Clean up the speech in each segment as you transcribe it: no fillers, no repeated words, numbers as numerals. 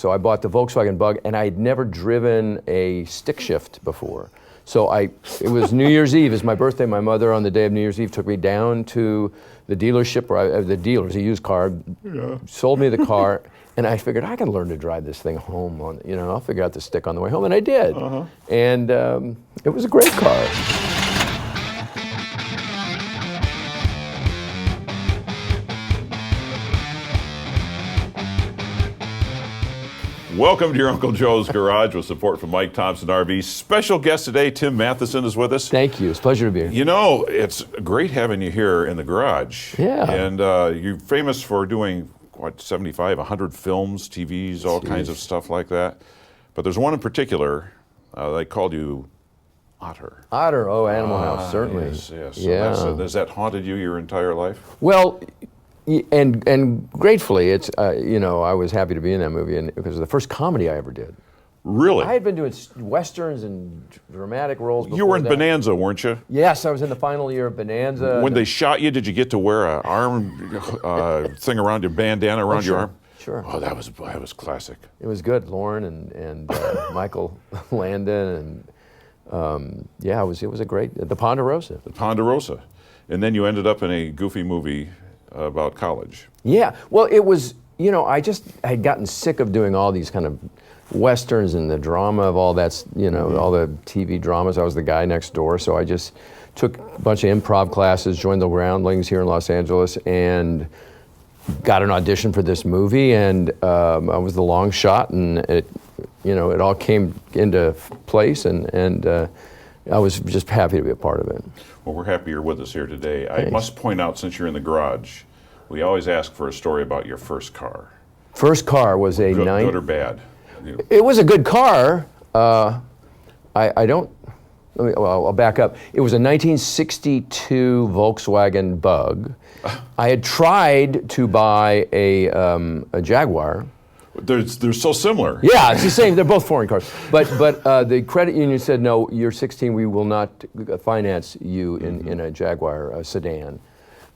So I bought the Volkswagen Bug, and I had never driven a stick shift before. So it was New Year's Eve. It's my birthday. My mother, on the day of New Year's Eve, took me down to the dealership, the dealers, a used car, sold me the car, and I figured I can learn to drive this thing home. I'll figure out the stick on the way home, and I did. And it was a great car. Welcome to your Uncle Joe's Garage with support from Mike Thompson RV. Special guest today, Tim Matheson, is with us. Thank you. It's a pleasure to be here. You know, it's great having you here in the garage. Yeah. And you're famous for doing, 75, 100 films, TVs, all kinds of stuff like that. But there's one in particular, they called you Otter. Otter, Animal House, certainly. Yes. Yeah. So has that haunted you your entire life? Well, and gratefully, it's I was happy to be in that movie, and because it was the first comedy I ever did. Really? I had been doing westerns and dramatic roles before. You were in that. Bonanza, weren't you? Yes, I was in the final year of Bonanza. When they shot you, did you get to wear an arm thing around your bandana around your arm? Sure. Oh, that was classic. It was good. Lauren and Michael Landon and it was a great the Ponderosa. The Ponderosa, and then you ended up in a goofy movie about college. Yeah. Well, it was I had gotten sick of doing all these kind of westerns and the drama of all that, all the TV dramas. I was the guy next door, so I just took a bunch of improv classes, joined the Groundlings here in Los Angeles, and got an audition for this movie, and I was the long shot, and it all came into place, and I was just happy to be a part of it. Well, we're happy you're with us here today. Thanks. I must point out, since you're in the garage, we always ask for a story about your first car. First car was a good or bad? It was a good car. I'll back up. It was a 1962 Volkswagen Bug. I had tried to buy a Jaguar. They're so similar. Yeah, it's the same. They're both foreign cars. But the credit union said, no, you're 16. We will not finance you in a Jaguar sedan.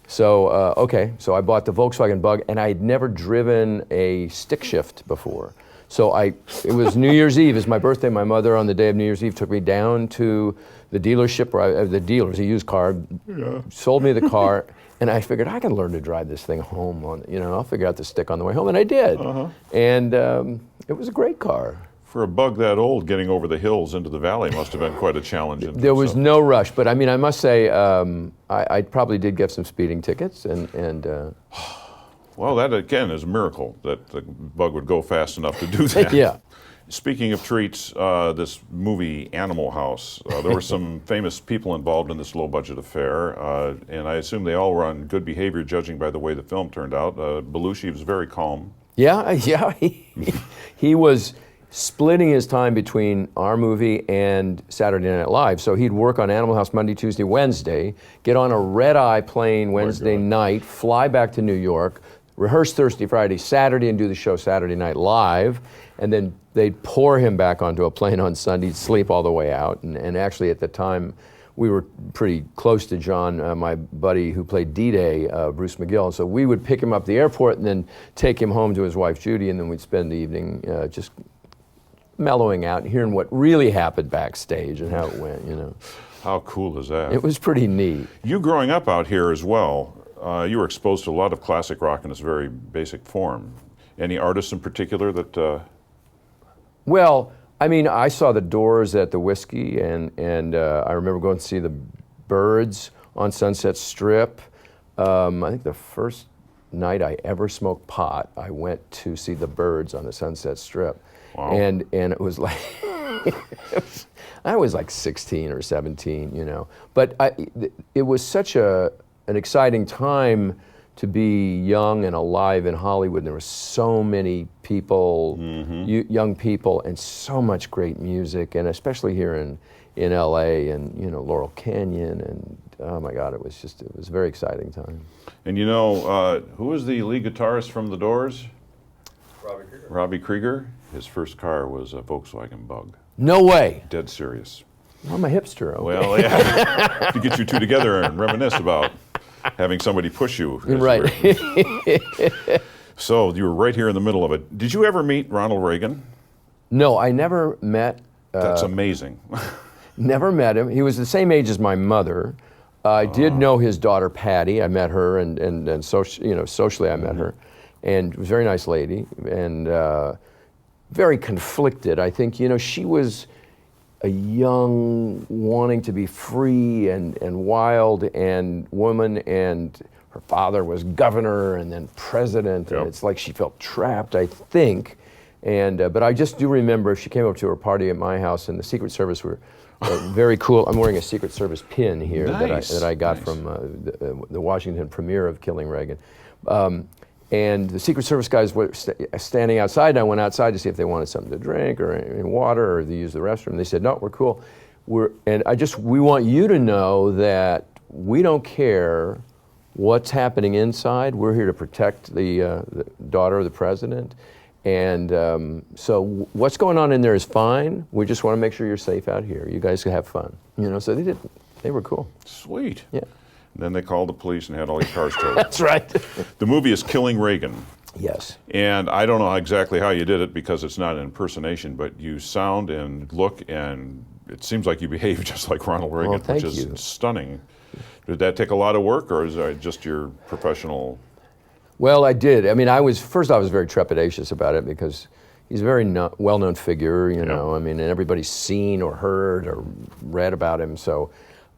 So, okay. So I bought the Volkswagen Bug, and I had never driven a stick shift before. So it was New Year's Eve. It's my birthday. My mother, on the day of New Year's Eve, took me down to the dealership, the dealers, a used car, sold me the car. And I figured I can learn to drive this thing home. I'll figure out the stick on the way home, and I did. And it was a great car. For a Bug that old, getting over the hills into the valley must have been quite a challenge. There was no rush, but I must say, I probably did get some speeding tickets, and. Well, that again is a miracle that the Bug would go fast enough to do that. Yeah. Speaking of treats, this movie Animal House, there were some famous people involved in this low-budget affair, and I assume they all were on good behavior, judging by the way the film turned out. Belushi was very calm. Yeah, he was splitting his time between our movie and Saturday Night Live. So he'd work on Animal House Monday, Tuesday, Wednesday, get on a red-eye plane Wednesday night, fly back to New York, rehearse Thursday, Friday, Saturday, and do the show Saturday Night Live, and then they'd pour him back onto a plane on Sunday, sleep all the way out. And actually at the time, we were pretty close to John, my buddy who played D-Day, Bruce McGill. So we would pick him up at the airport and then take him home to his wife, Judy, and then we'd spend the evening just mellowing out and hearing what really happened backstage and how it went, How cool is that? It was pretty neat. You growing up out here as well, you were exposed to a lot of classic rock in its very basic form. Any artists in particular that... Well, I saw the Doors at the Whiskey, and I remember going to see the Byrds on Sunset Strip. I think the first night I ever smoked pot, I went to see the Byrds on the Sunset Strip. Wow. And it was like, I was like 16 or 17, But it was such an exciting time to be young and alive in Hollywood. There were so many people, young people, and so much great music, and especially here in LA and Laurel Canyon, and oh my God, it was a very exciting time. And who was the lead guitarist from The Doors? Robbie Krieger. His first car was a Volkswagen Bug. No way. Dead serious. I'm a hipster. Okay. Well, yeah. To get you two together and reminisce about having somebody push you. Right. So you were right here in the middle of it. Did you ever meet Ronald Reagan? No, I never met. That's amazing. Never met him. He was the same age as my mother. I did know his daughter Patty. I met her, and socially I met her, and was a very nice lady, and very conflicted. I think she was a young, wanting to be free and wild and woman, and her father was governor and then president, and it's like she felt trapped, I think. And but I just do remember she came up to her party at my house, and the Secret Service were very cool. I'm wearing a Secret Service pin here that I got from the Washington premiere of Killing Reagan. And the Secret Service guys were standing outside, and I went outside to see if they wanted something to drink or any water or to use the restroom. They said, "No, we're cool. We want you to know that we don't care what's happening inside. We're here to protect the daughter of the president. And so what's going on in there is fine. We just want to make sure you're safe out here. You guys can have fun." So they did. They were cool. Sweet. Yeah. And then they called the police and had all your cars towed. That's right. The movie is Killing Reagan. Yes. And I don't know exactly how you did it because it's not an impersonation, but you sound and look, and it seems like you behave just like Ronald Reagan, Well, thank which is you. stunning. Did that take a lot of work, or is that just your professional? Well, I did. I mean, I was very trepidatious about it because he's a very well-known figure, I mean, and everybody's seen or heard or read about him. So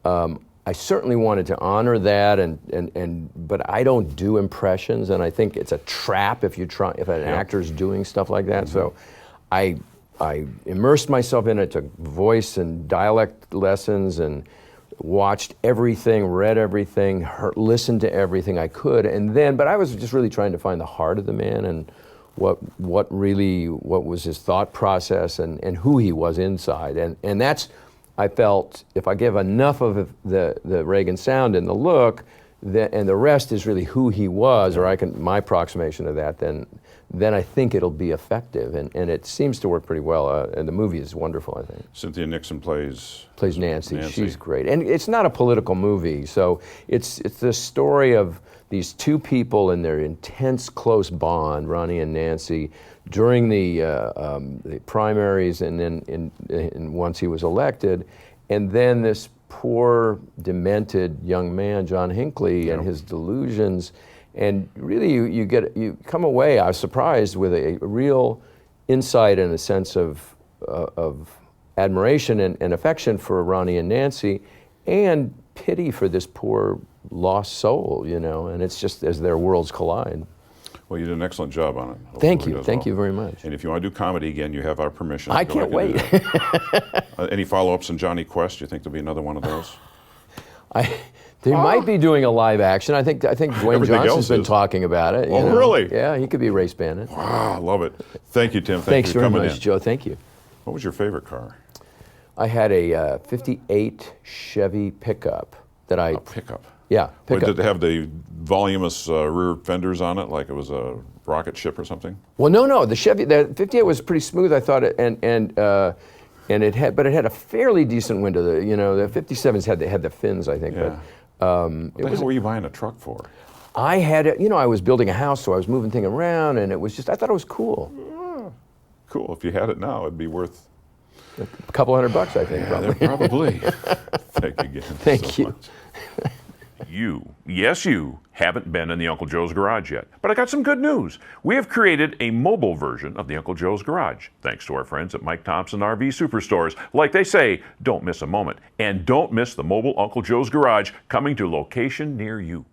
I certainly wanted to honor that, but I don't do impressions, and I think it's a trap if an actor's doing stuff like that. So I immersed myself in it, took voice and dialect lessons, and watched everything, read everything, listened to everything I could, but I was just really trying to find the heart of the man and what was his thought process and who he was inside, and that's, I felt, if I give enough of the Reagan sound and the look, and the rest is really who he was, or my approximation of that, then I think it'll be effective, and it seems to work pretty well. And the movie is wonderful, I think. Cynthia Nixon plays Nancy. She's great, and it's not a political movie, so it's the story of these two people and their intense, close bond, Ronnie and Nancy, during the primaries, and then once he was elected, and then this poor, demented young man, John Hinckley, and his delusions. And really, you come away, I was surprised, with a real insight and a sense of admiration and affection for Ronnie and Nancy, and pity for this poor lost soul, and it's just as their worlds collide. Well, you did an excellent job on it. Thank you. Thank you very much. And if you want to do comedy again, you have our permission. I can't wait. Any follow-ups on Johnny Quest? Do you think there'll be another one of those? They might be doing a live action. I think Dwayne Johnson's been talking about it. Oh, really? Yeah, he could be Race Bandit. Wow, I love it. Thank you, Tim. Thanks you for very coming much, in. Joe. Thank you. What was your favorite car? I had a 58 Chevy pickup that I... A pickup? Yeah, pickup. Did it have the voluminous rear fenders on it, like it was a rocket ship or something? Well, no. The 58 was pretty smooth, I thought, and it had a fairly decent window. The 57s had the fins, I think. Yeah. But what the hell were you buying a truck for? I had it. I was building a house, so I was moving things around, and it was just, I thought it was cool. Cool. If you had it now, it'd be worth a couple $100, I think. Yeah, probably. Thank you again. Thank you. Much. You haven't been in the Uncle Joe's Garage yet. But I got some good news. We have created a mobile version of the Uncle Joe's Garage, thanks to our friends at Mike Thompson RV Superstores. Like they say, don't miss a moment. And don't miss the mobile Uncle Joe's Garage coming to location near you.